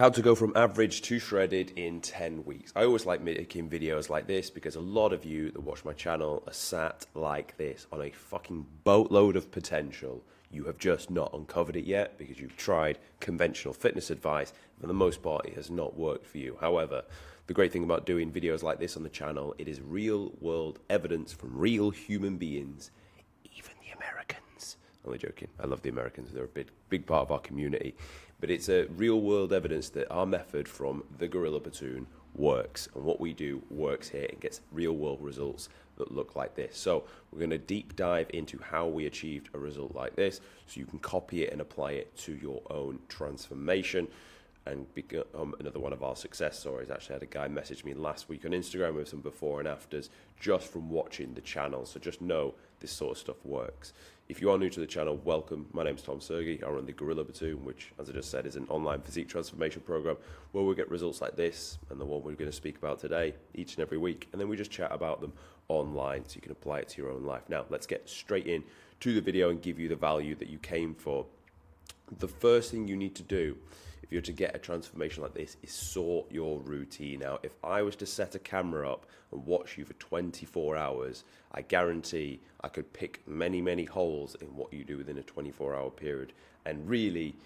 How to go from average to shredded in 10 weeks. I always like making videos like this because a lot of you that watch my channel are sat like this on a fucking boatload of potential. You have just not uncovered it yet because you've tried conventional fitness advice. For the most part, it has not worked for you. However, the great thing about doing videos like this on the channel, it is real world evidence from real human beings, even the Americans. Only joking. I love the Americans. They're a big part of our community. But it's a real world evidence that our method from the Gorilla Platoon works. And what we do works here and gets real world results that look like this. So we're going to deep dive into how we achieved a result like this so you can copy it and apply it to your own transformation and become another one of our success stories. Actually, I had a guy message me last week on Instagram with some before and afters just from watching the channel. So just know this sort of stuff works. If you are new to the channel, welcome. My name's Tom Sergey. I run the Gorilla Platoon, which, as I just said, is an online physique transformation program where we get results like this and the one we're going to speak about today each and every week. And then we just chat about them online so you can apply it to your own life. Now, let's get straight in to the video and give you the value that you came for. The first thing you need to do if you're to get a transformation like this is sort your routine out. If I was to set a camera up and watch you for 24 hours, I guarantee I could pick many holes in what you do within a 24-hour period. And really,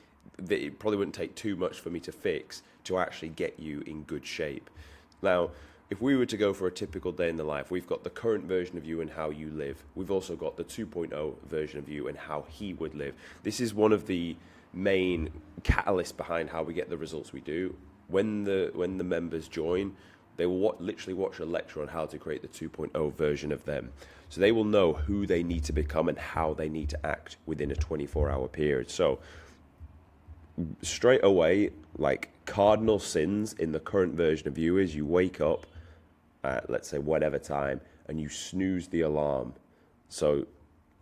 it probably wouldn't take too much for me to fix to actually get you in good shape. Now, if we were to go for a typical day in the life, we've got the current version of you and how you live. We've also got the 2.0 version of you and how he would live. This is one of the main catalyst behind how we get the results we do. When the members join, they will literally watch a lecture on how to create the 2.0 version of them. So they will know who they need to become and how they need to act within a 24-hour period. So straight away, like cardinal sins in the current version of you is you wake up at, let's say, whatever time and you snooze the alarm. So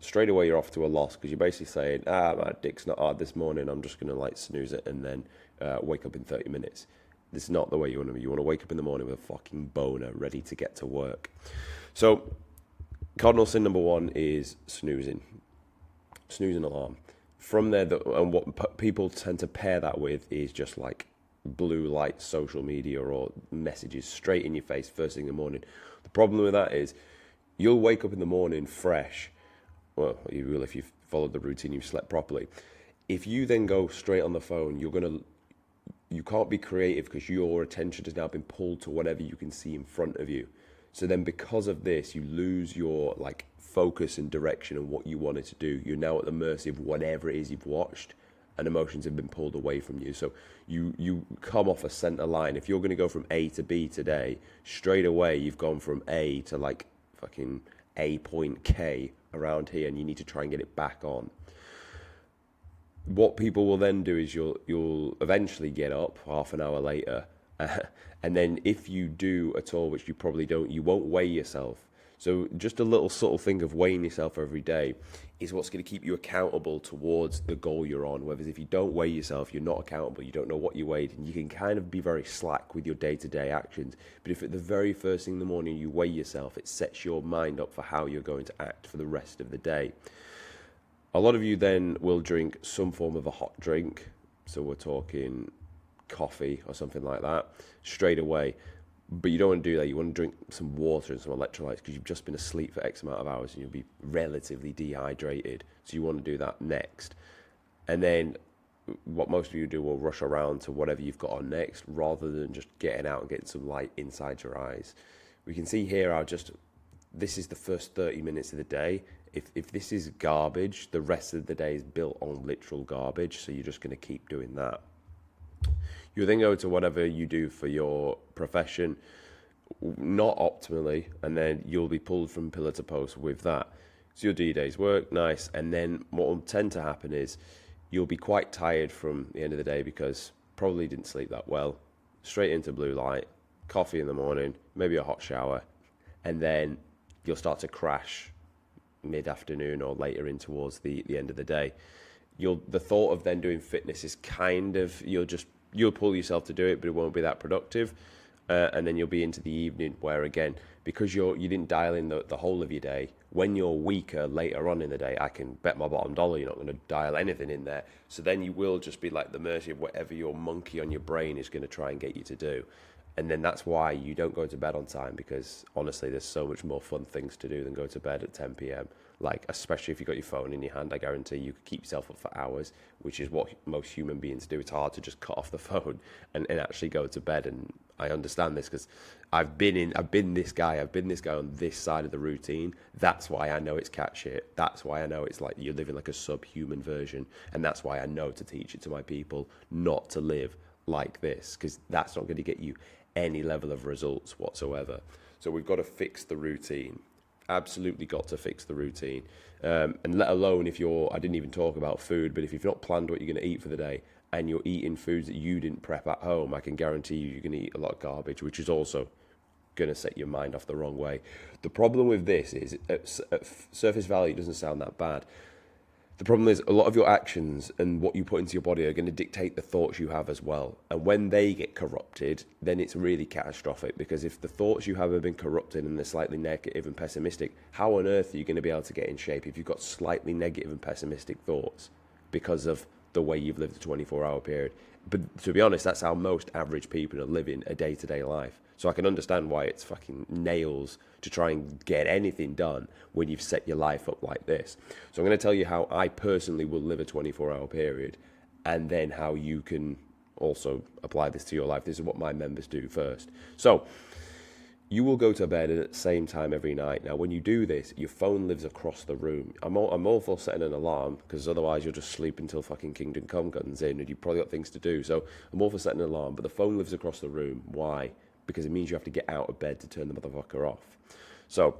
straight away you're off to a loss because you're basically saying, my dick's not hard this morning, I'm just going to like snooze it and then wake up in 30 minutes. This is not the way you want to be. You want to wake up in the morning with a fucking boner ready to get to work. So cardinal sin number one is snoozing alarm. From there, and what people tend to pair that with is just like blue light social media or messages straight in your face first thing in the morning. The problem with that is you'll wake up in the morning fresh. Well, you will if you've followed the routine, you've slept properly. If you then go straight on the phone, you can't be creative because your attention has now been pulled to whatever you can see in front of you. So then because of this, you lose your like focus and direction and what you wanted to do. You're now at the mercy of whatever it is you've watched and emotions have been pulled away from you. So you come off a center line. If you're going to go from A to B today, straight away you've gone from A to like fucking A point K around here, and you need to try and get it back on. What people will then do is you'll eventually get up half an hour later, and then if you do at all, which you probably don't, you won't weigh yourself. So just a little subtle thing of weighing yourself every day is what's going to keep you accountable towards the goal you're on. Whereas if you don't weigh yourself, you're not accountable, you don't know what you weighed, and you can kind of be very slack with your day-to-day actions. But if at the very first thing in the morning you weigh yourself, it sets your mind up for how you're going to act for the rest of the day. A lot of you then will drink some form of a hot drink. So we're talking coffee or something like that straight away. But you don't want to do that. You want to drink some water and some electrolytes because you've just been asleep for X amount of hours and you'll be relatively dehydrated. So you want to do that next. And then what most of you do will rush around to whatever you've got on next rather than just getting out and getting some light inside your eyes. We can see here this is the first 30 minutes of the day. If this is garbage, the rest of the day is built on literal garbage. So you're just going to keep doing that. You then go to whatever you do for your profession, not optimally, and then you'll be pulled from pillar to post with that. So you'll do your day's work, nice, and then what will tend to happen is you'll be quite tired from the end of the day because probably didn't sleep that well. Straight into blue light, coffee in the morning, maybe a hot shower, and then you'll start to crash mid-afternoon or later in towards the end of the day. The thought of then doing fitness is kind of, you'll pull yourself to do it, but it won't be that productive. And then you'll be into the evening where, again, because you didn't dial in the whole of your day, when you're weaker later on in the day, I can bet my bottom dollar you're not going to dial anything in there. So then you will just be like the mercy of whatever your monkey on your brain is going to try and get you to do. And then that's why you don't go to bed on time, because honestly, there's so much more fun things to do than go to bed at 10 p.m. Like, especially if you've got your phone in your hand, I guarantee you could keep yourself up for hours, which is what most human beings do. It's hard to just cut off the phone and actually go to bed. And I understand this because I've been this guy on this side of the routine. That's why I know it's cat shit. That's why I know it's like you're living like a subhuman version. And that's why I know to teach it to my people not to live like this, because that's not going to get you any level of results whatsoever. So we've got to fix the routine. Absolutely got to fix the routine. And let alone if I didn't even talk about food, but if you've not planned what you're going to eat for the day and you're eating foods that you didn't prep at home, I can guarantee you're going to eat a lot of garbage, which is also going to set your mind off the wrong way. The problem with this is, at surface value, it doesn't sound that bad. The problem is a lot of your actions and what you put into your body are going to dictate the thoughts you have as well. And when they get corrupted, then it's really catastrophic, because if the thoughts you have been corrupted and they're slightly negative and pessimistic, how on earth are you going to be able to get in shape if you've got slightly negative and pessimistic thoughts because of the way you've lived a 24-hour period? But to be honest, that's how most average people are living a day-to-day life. So I can understand why it's fucking nails to try and get anything done when you've set your life up like this. So I'm going to tell you how I personally will live a 24-hour period, and then how you can also apply this to your life. This is what my members do first. So you will go to bed at the same time every night. Now, when you do this, your phone lives across the room. I'm all for setting an alarm, because otherwise you'll just sleep until fucking Kingdom Come comes in, and you've probably got things to do. So I'm all for setting an alarm, but the phone lives across the room. Why? Because it means you have to get out of bed to turn the motherfucker off. So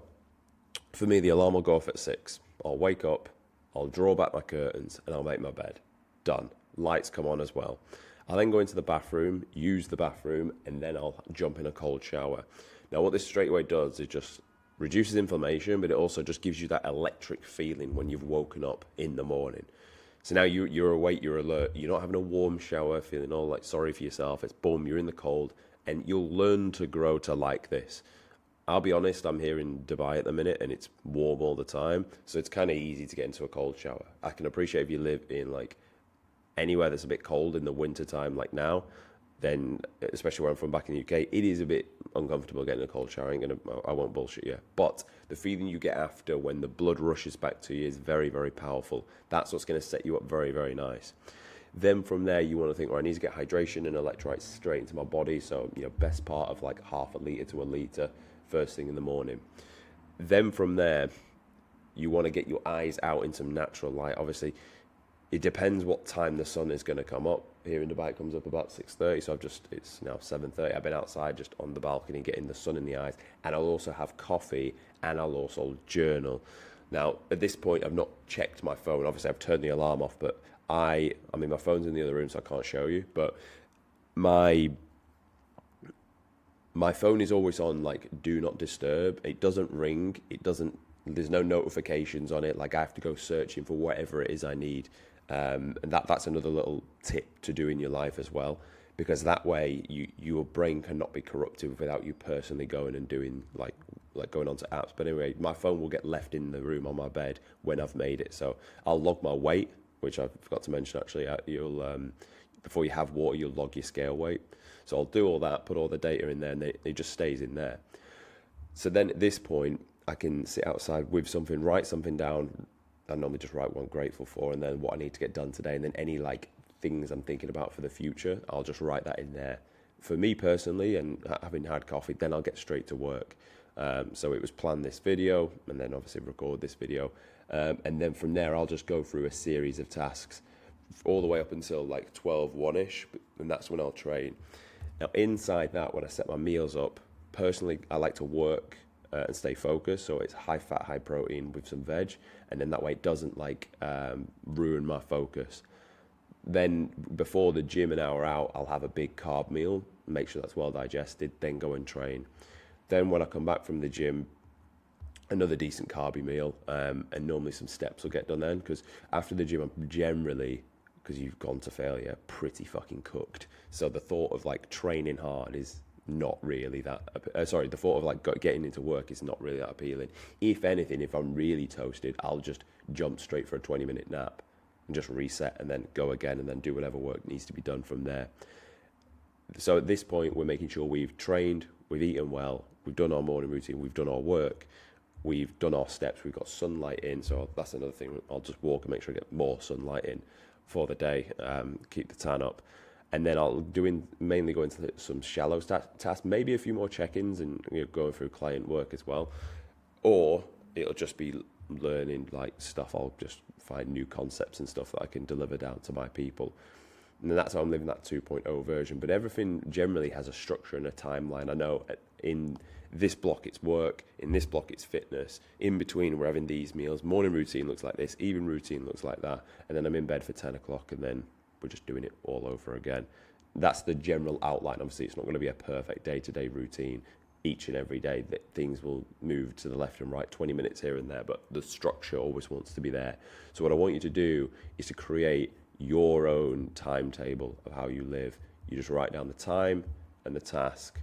for me, the alarm will go off at 6. I'll wake up, I'll draw back my curtains, and I'll make my bed. Done. Lights come on as well. I'll then go into the bathroom, use the bathroom, and then I'll jump in a cold shower. Now, what this straight away does is just reduces inflammation, but it also just gives you that electric feeling when you've woken up in the morning. So now you're awake, you're alert, you're not having a warm shower, feeling all like sorry for yourself. It's boom, you're in the cold, and you'll learn to grow to like this. I'll be honest, I'm here in Dubai at the minute and it's warm all the time, so it's kind of easy to get into a cold shower. I can appreciate if you live in like anywhere that's a bit cold in the winter time like now, then especially where I'm from back in the UK, it is a bit uncomfortable getting a cold shower. I won't bullshit you. But the feeling you get after when the blood rushes back to you is very, very powerful. That's what's going to set you up very, very nice. Then from there, you want to think, well, I need to get hydration and electrolytes straight into my body. So, best part of like half a litre to a litre first thing in the morning. Then from there, you want to get your eyes out in some natural light. Obviously, it depends what time the sun is going to come up. Here in Dubai, it comes up about 6:30, so it's now 7:30. I've been outside just on the balcony getting the sun in the eyes, and I'll also have coffee, and I'll also journal. Now, at this point, I've not checked my phone. Obviously, I've turned the alarm off, but I mean, my phone's in the other room, so I can't show you, but my phone is always on like do not disturb. It doesn't ring. There's no notifications on it. Like I have to go searching for whatever it is I need. And that's another little tip to do in your life as well, because that way your brain cannot be corrupted without you personally going and doing like going onto apps. But anyway, my phone will get left in the room on my bed when I've made it. So I'll log my weight, which I forgot to mention actually. You'll before you have water, you'll log your scale weight. So I'll do all that, put all the data in there, and it just stays in there. So then at this point, I can sit outside with something, write something down. I normally just write what I'm grateful for, and then what I need to get done today, and then any like things I'm thinking about for the future, I'll just write that in there. For me personally, and having had coffee, then I'll get straight to work. So it was plan this video, and then obviously record this video, and then from there I'll just go through a series of tasks all the way up until like 1-ish, and that's when I'll train. Now inside that, when I set my meals up, personally I like to work and stay focused, so it's high fat, high protein with some veg, and then that way it doesn't like ruin my focus. Then before the gym, an hour out, I'll have a big carb meal, make sure that's well digested, then go and train. Then when I come back from the gym, another decent carby meal, and normally some steps will get done then, because after the gym I'm generally, because you've gone to failure, pretty fucking cooked. So the thought of like training hard is not really that. Sorry, the thought of like getting into work is not really that appealing. If anything, if I'm really toasted, I'll just jump straight for a 20-minute nap and just reset and then go again and then do whatever work needs to be done from there. So at this point, we're making sure we've trained, we've eaten well, we've done our morning routine, we've done our work, we've done our steps, we've got sunlight in. So that's another thing. I'll just walk and make sure I get more sunlight in for the day, keep the tan up. And then I'll mainly go into some shallow tasks, maybe a few more check-ins and going through client work as well. Or it'll just be learning like stuff. I'll just find new concepts and stuff that I can deliver down to my people. And that's how I'm living that 2.0 version. But everything generally has a structure and a timeline. I know in this block it's work, in this block it's fitness. In between we're having these meals. Morning routine looks like this, evening routine looks like that. And then I'm in bed for 10 o'clock and then we're just doing it all over again. That's the general outline. Obviously, it's not going to be a perfect day-to-day routine each and every day. That things will move to the left and right, 20 minutes here and there, but the structure always wants to be there. So what I want you to do is to create your own timetable of how you live. You just write down the time and the task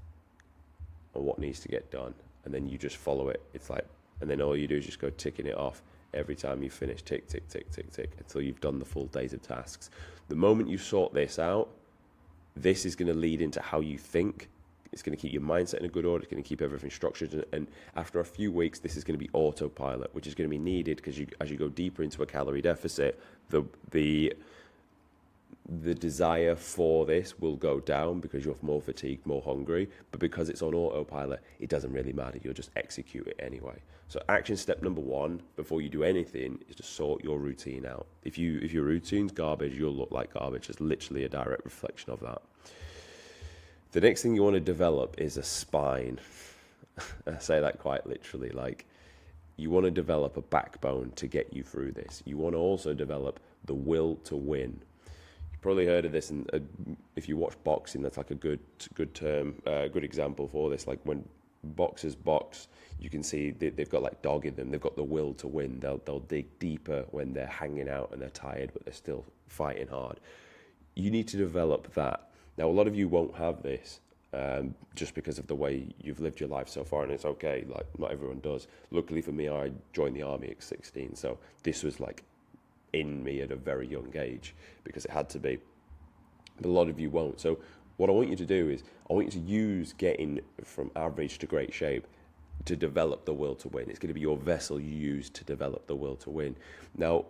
and what needs to get done, and then you just follow it. It's like, and then all you do is just go ticking it off every time you finish, tick, tick, tick, tick, tick, until you've done the full days of tasks. The moment you sort this out, this is going to lead into how you think. It's going to keep your mindset in a good order. It's going to keep everything structured. And after a few weeks, this is going to be autopilot, which is going to be needed because as you go deeper into a calorie deficit, the desire for this will go down because you're more fatigued, more hungry. But because it's on autopilot, it doesn't really matter. You'll just execute it anyway. So action step number one, before you do anything, is to sort your routine out. If your routine's garbage, you'll look like garbage. It's literally a direct reflection of that. The next thing you want to develop is a spine. I say that quite literally. Like, you want to develop a backbone to get you through this. You want to also develop the will to win. Probably heard of this, and if you watch boxing, that's like a good term, good example for this. Like when boxers box, you can see they've got like dog in them. They've got the will to win. They'll dig deeper when they're hanging out and they're tired, but they're still fighting hard. You need to develop that. Now, a lot of you won't have this just because of the way you've lived your life so far, and it's okay. Like, not everyone does. Luckily for me, I joined the army at 16, so this was like in me at a very young age because it had to be, but a lot of you won't. So what I want you to do is I want you to use getting from average to great shape to develop the will to win. It's going to be your vessel you use to develop the will to win. Now,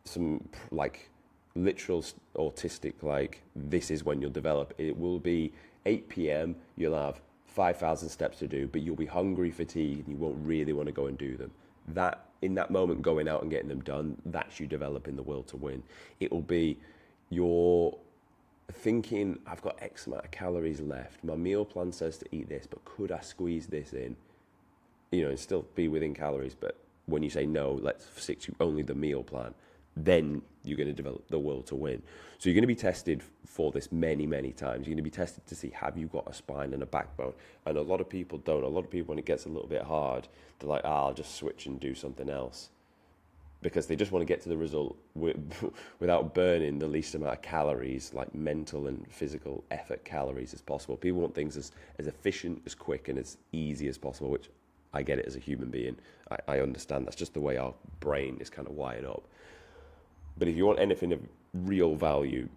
some like literal autistic, like this is when you'll develop. It will be 8 p.m. You'll have 5,000 steps to do, but you'll be hungry, fatigued, and you won't really want to go and do them. That in that moment, going out and getting them done, that's you developing the will to win. It will be your thinking, I've got X amount of calories left. My meal plan says to eat this, but could I squeeze this in? And still be within calories. But when you say no, let's stick to only the meal plan, then you're going to develop the will to win. So you're going to be tested for this many, many times. You're going to be tested to see, have you got a spine and a backbone? And a lot of people don't. A lot of people, when it gets a little bit hard, they're like, I'll just switch and do something else. Because they just want to get to the result without burning the least amount of calories, like mental and physical effort calories as possible. People want things as efficient, as quick, and as easy as possible, which I get it as a human being. I understand that's just the way our brain is kind of wired up. But if you want anything of real value,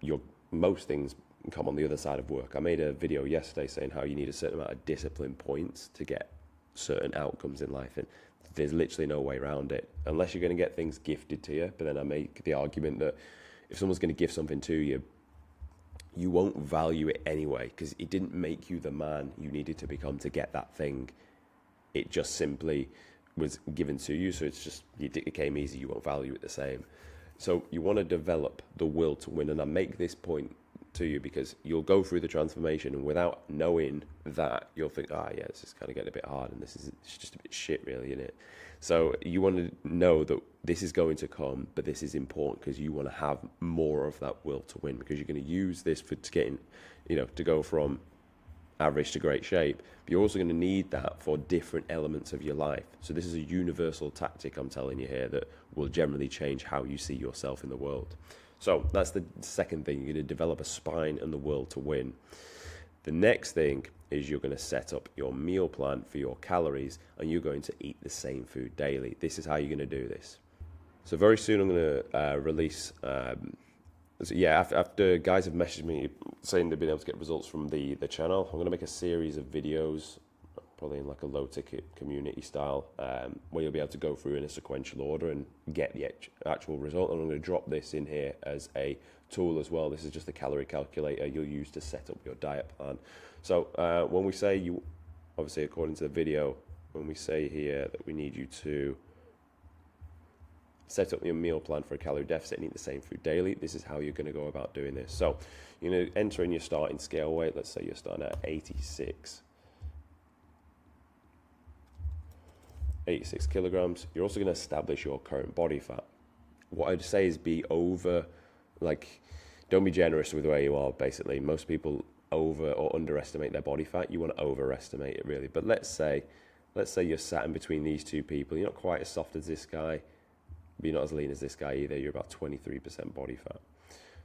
most things come on the other side of work. I made a video yesterday saying how you need a certain amount of discipline points to get certain outcomes in life, and there's literally no way around it unless you're going to get things gifted to you. But then I make the argument that if someone's going to give something to you, you won't value it anyway because it didn't make you the man you needed to become to get that thing. It just simply was given to you, so it came easy. You won't value it the same. So you want to develop the will to win. And I make this point to you because you'll go through the transformation, and without knowing that, you'll think, this is kind of getting a bit hard, and it's just a bit shit, really, isn't it? So you want to know that this is going to come, but this is important because you want to have more of that will to win, because you're going to use this to getting, to go from average to great shape. But you're also going to need that for different elements of your life. So this is a universal tactic I'm telling you here that will generally change how you see yourself in the world. So that's the second thing. You're going to develop a spine and the will to win. The next thing is you're going to set up your meal plan for your calories, and you're going to eat the same food daily. This is how you're going to do this. So very soon I'm going to release, after guys have messaged me saying they've been able to get results from the channel, I'm going to make a series of videos, probably in like a low ticket community style, where you'll be able to go through in a sequential order and get the actual result. And I'm going to drop this in here as a tool as well. This is just a calorie calculator you'll use to set up your diet plan. So when we say you, obviously according to the video, when we say here that we need you to set up your meal plan for a calorie deficit and eat the same food daily, this is how you're going to go about doing this. So you're going to enter in your starting scale weight. Let's say you're starting at 86 kilograms. You're also going to establish your current body fat. What I'd say is don't be generous with where you are, basically. Most people over or underestimate their body fat. You want to overestimate it, really. But let's say you're sat in between these two people. You're not quite as soft as this guy, but you're not as lean as this guy either. You're about 23% body fat.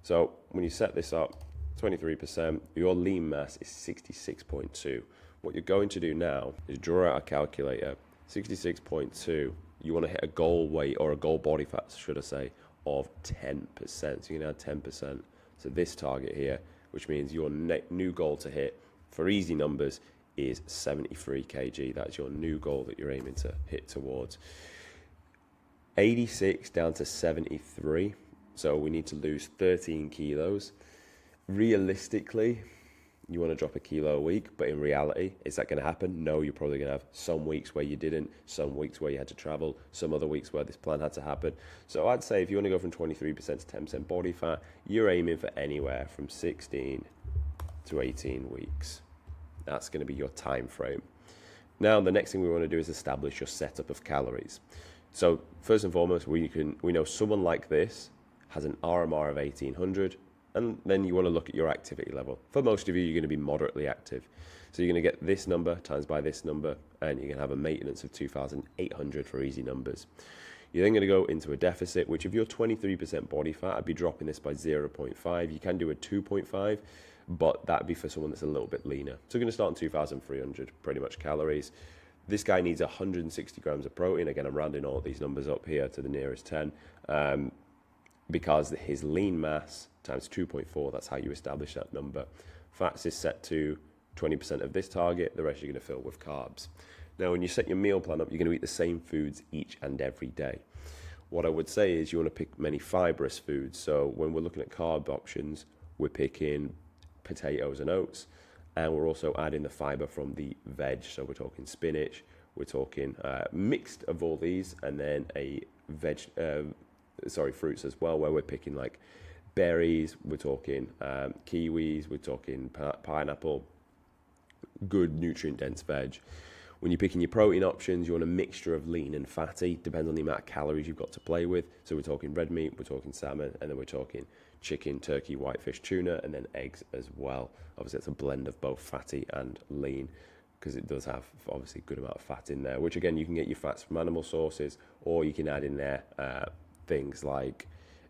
So when you set this up, 23%, your lean mass is 66.2. What you're going to do now is draw out a calculator. 66.2, you want to hit a goal weight, or a goal body fat, should I say, of 10%. So you can add 10% to this target here, which means your new goal to hit, for easy numbers, is 73 kg. That's your new goal that you're aiming to hit towards. 86 down to 73, so we need to lose 13 kilos. Realistically, you want to drop a kilo a week, but in reality, is that going to happen? No, you're probably going to have some weeks where you didn't, some weeks where you had to travel, some other weeks where this plan had to happen. So I'd say if you want to go from 23% to 10% body fat, you're aiming for anywhere from 16 to 18 weeks. That's going to be your time frame. Now, the next thing we want to do is establish your setup of calories. So first and foremost, we know someone like this has an RMR of 1800, and then you want to look at your activity level. For most of you, you're going to be moderately active. So you're going to get this number times by this number, and you're going to have a maintenance of 2,800 for easy numbers. You're then going to go into a deficit, which if you're 23% body fat, I'd be dropping this by 0.5. You can do a 2.5, but that'd be for someone that's a little bit leaner. So you're going to start on 2,300 pretty much calories. This guy needs 160 grams of protein. Again, I'm rounding all these numbers up here to the nearest 10, because his lean mass times 2.4, that's how you establish that number. Fats is set to 20% of this target, the rest you're going to fill with carbs. Now, when you set your meal plan up, you're going to eat the same foods each and every day. What I would say is you want to pick many fibrous foods. So when we're looking at carb options, we're picking potatoes and oats, and we're also adding the fiber from the veg. So we're talking spinach, we're talking mixed of all these, and then fruits as well, where we're picking like berries, we're talking kiwis, we're talking pineapple, good nutrient dense veg. When you're picking your protein options, you want a mixture of lean and fatty, depends on the amount of calories you've got to play with. So we're talking red meat, we're talking salmon, and then we're talking chicken, turkey, whitefish, tuna, and then eggs as well. Obviously, it's a blend of both fatty and lean, because it does have obviously a good amount of fat in there, which again, you can get your fats from animal sources, or you can add in there things like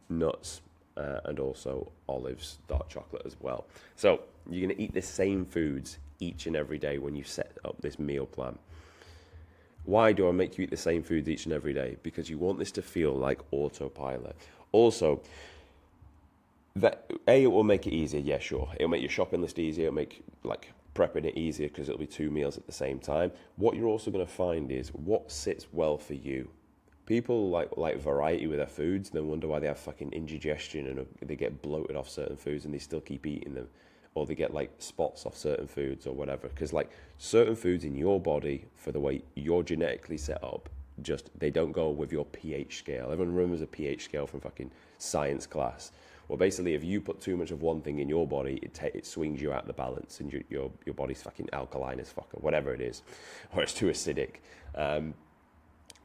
nuts and also olives, dark chocolate as well. So you're going to eat the same foods each and every day when you set up this meal plan. Why do I make you eat the same foods each and every day? Because you want this to feel like autopilot. Also, it will make it easier. Yeah, sure. It'll make your shopping list easier. It'll make prepping it easier because it'll be 2 meals at the same time. What you're also going to find is what sits well for you. People like variety with their foods, and then wonder why they have fucking indigestion and they get bloated off certain foods and they still keep eating them, or they get spots off certain foods or whatever. Because certain foods in your body, for the way you're genetically set up, they don't go with your pH scale. Everyone remembers a pH scale from fucking science class. Well, basically, if you put too much of one thing in your body, it swings you out the balance, and your body's fucking alkaline as fuck, or whatever it is, or it's too acidic.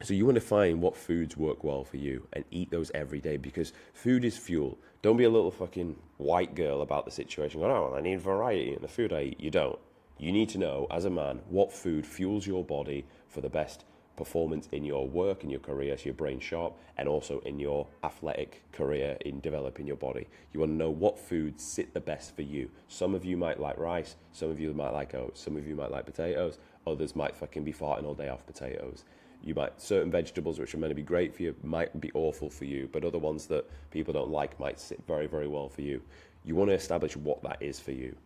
So you want to find what foods work well for you and eat those every day, because food is fuel. Don't be a little fucking white girl about the situation. Oh, I need variety in the food I eat. You don't. You need to know, as a man, what food fuels your body for the best performance in your work, in your career, so your brain sharp, and also in your athletic career in developing your body. You want to know what foods sit the best for you. Some of you might like rice, some of you might like oats, some of you might like potatoes, others might fucking be farting all day off potatoes. You might, certain vegetables which are meant to be great for you might be awful for you, but other ones that people don't like might sit very, very well for you. You want to establish what that is for you.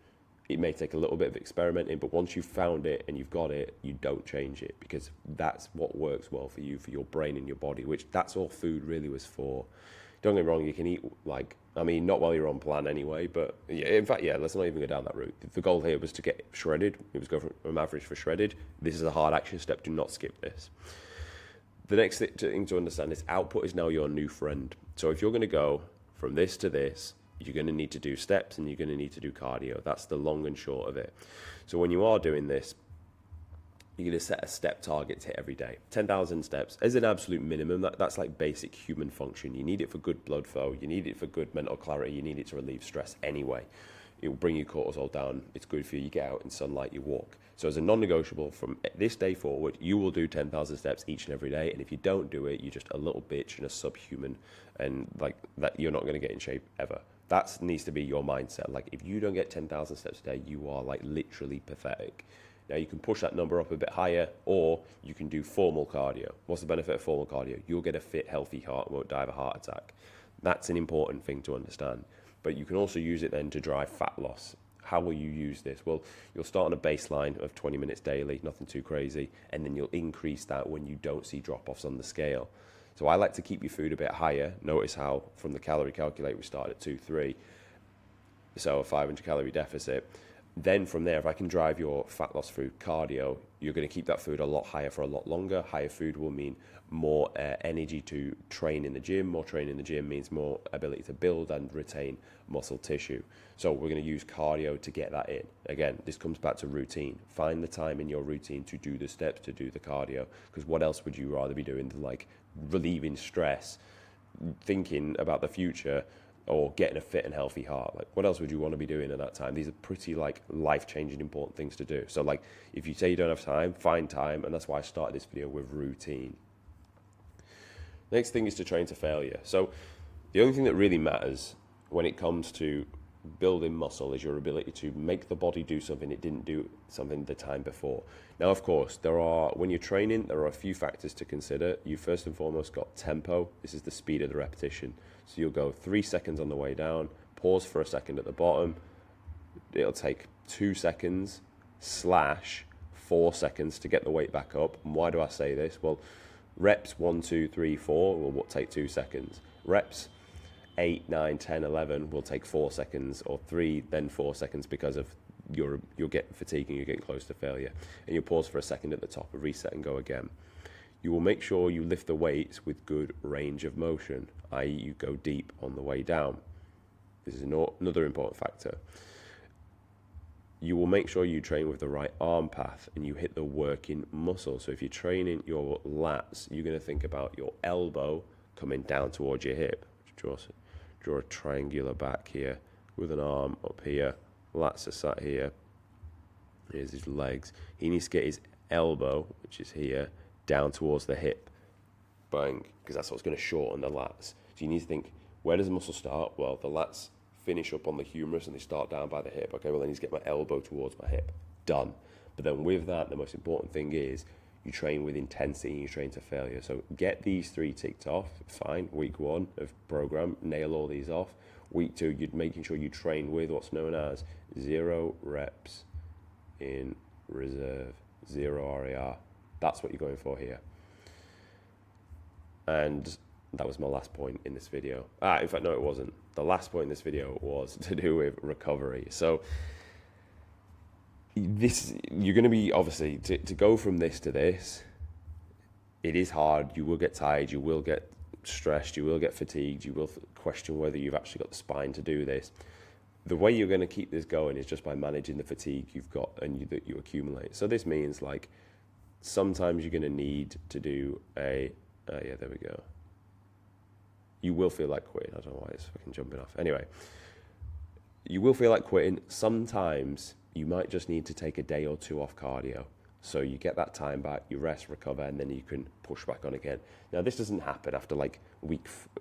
It may take a little bit of experimenting, but once you've found it and you've got it, you don't change it, because that's what works well for you, for your brain and your body, which that's all food really was for. Don't get me wrong, you can eat, like, I mean, not while you're on plan anyway, but yeah, in fact, yeah, let's not even go down that route. The goal here was to get shredded. It was go from average for shredded. This is a hard action step. Do not skip this. The next thing to understand is output is now your new friend. So if you're going to go from this to this, you're going to need to do steps and you're going to need to do cardio. That's the long and short of it. So when you are doing this, you're going to set a step target to hit every day. 10,000 steps as an absolute minimum. That's like basic human function. You need it for good blood flow. You need it for good mental clarity. You need it to relieve stress anyway. It will bring your cortisol down. It's good for you. You get out in sunlight, you walk. So as a non-negotiable, from this day forward, you will do 10,000 steps each and every day. And if you don't do it, you're just a little bitch and a subhuman, and like that, you're not going to get in shape ever. That needs to be your mindset. Like, if you don't get 10,000 steps a day, you are like literally pathetic. Now, you can push that number up a bit higher, or you can do formal cardio. What's the benefit of formal cardio? You'll get a fit, healthy heart and won't die of a heart attack. That's an important thing to understand. But you can also use it then to drive fat loss. How will you use this? Well, you'll start on a baseline of 20 minutes daily, nothing too crazy, and then you'll increase that when you don't see drop-offs on the scale. So I like to keep your food a bit higher. Notice how from the calorie calculator we started at 2-3, so a 500 calorie deficit. Then from there, if I can drive your fat loss through cardio, you're going to keep that food a lot higher for a lot longer. Higher food will mean more energy to train in the gym. More training in the gym means more ability to build and retain muscle tissue. So we're going to use cardio to get that in. Again, this comes back to routine. Find the time in your routine to do the steps, to do the cardio, because what else would you rather be doing than like relieving stress, thinking about the future, or getting a fit and healthy heart? Like, what else would you want to be doing at that time? These are pretty like life-changing important things to do. So like, if you say you don't have time, find time. And that's why I started this video with routine. Next thing is to train to failure. So the only thing that really matters when it comes to building muscle is your ability to make the body do something it didn't do something the time before. Now, of course, when you're training, there are a few factors to consider. You first and foremost got tempo. This is the speed of the repetition. So you'll go 3 seconds on the way down, pause for a second at the bottom. It'll take 2 seconds / 4 seconds to get the weight back up. And why do I say this? Well, reps 1, 2, 3, 4 will take 2 seconds. Reps 8, 9, 10, 11 will take 4 seconds, or 3, then 4 seconds, because of you'll get fatigued and you're getting close to failure. And you'll pause for a second at the top, reset and go again. You will make sure you lift the weights with good range of motion, i.e. you go deep on the way down. This is another important factor. You will make sure you train with the right arm path and you hit the working muscle. So if you're training your lats, you're going to think about your elbow coming down towards your hip. Draw a triangular back here with an arm up here. Lats are sat here. Here's his legs. He needs to get his elbow, which is here, down towards the hip. Bang, because that's what's going to shorten the lats. So you need to think, where does the muscle start? Well, the lats finish up on the humerus and they start down by the hip. Okay, well, I need to get my elbow towards my hip. Done. But then with that, the most important thing is you train with intensity and you train to failure. So get these 3 ticked off. Fine. Week 1 of program, nail all these off. Week 2, you're making sure you train with what's known as 0 reps in reserve, 0 RAR. That's what you're going for here. And that was my last point in this video. In fact, no, it wasn't. The last point in this video was to do with recovery. So you're going to be, obviously, to go from this to this, it is hard. You will get tired. You will get stressed. You will get fatigued. You will question whether you've actually got the spine to do this. The way you're going to keep this going is just by managing the fatigue you've got and that you accumulate. So this means, like, sometimes you're going to need to do yeah, there we go. You will feel like quitting. I don't know why it's fucking jumping off. Anyway, you will feel like quitting. Sometimes you might just need to take a day or 2 off cardio. So you get that time back, you rest, recover, and then you can push back on again. Now, this doesn't happen after like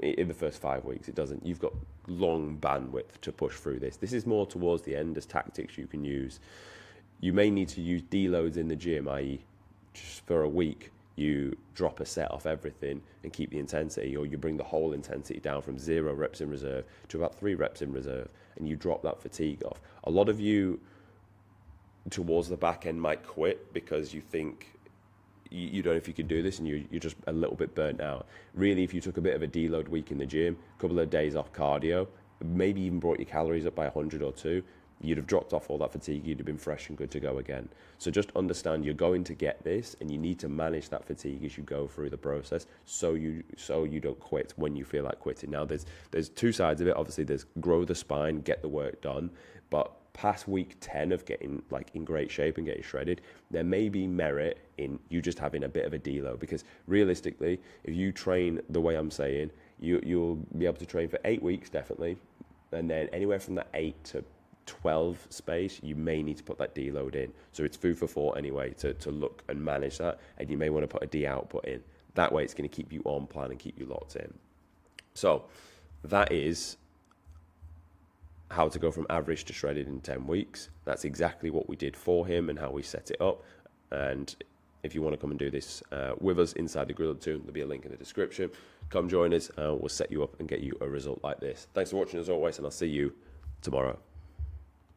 in the first 5 weeks. It doesn't. You've got long bandwidth to push through this. This is more towards the end as tactics you can use. You may need to use deloads in the gym, i.e. just for a week, you drop a set off everything and keep the intensity, or you bring the whole intensity down from 0 reps in reserve to about 3 reps in reserve, and you drop that fatigue off. A lot of you towards the back end might quit because you think you don't know if you can do this, and you're just a little bit burnt out. Really, if you took a bit of a deload week in the gym, a couple of days off cardio, maybe even brought your calories up by 100 or 2, you'd have dropped off all that fatigue, you'd have been fresh and good to go again. So just understand you're going to get this, and you need to manage that fatigue as you go through the process so you don't quit when you feel like quitting. Now, there's two sides of it. Obviously, there's grow the spine, get the work done, but past week 10 of getting like in great shape and getting shredded, there may be merit in you just having a bit of a deload, because realistically, if you train the way I'm saying, you'll be able to train for 8 weeks definitely, and then anywhere from that 8 to 12 space, you may need to put that deload in. So it's food for thought anyway to look and manage that, and you may want to put a D output in. That way it's going to keep you on plan and keep you locked in. So that is how to go from average to shredded in 10 weeks. That's exactly what we did for him and how we set it up. And if you want to come and do this with us inside the Gorilla Tomb, there'll be a link in the description. Come join us. We'll set you up and get you a result like this. Thanks for watching as always, and I'll see you tomorrow.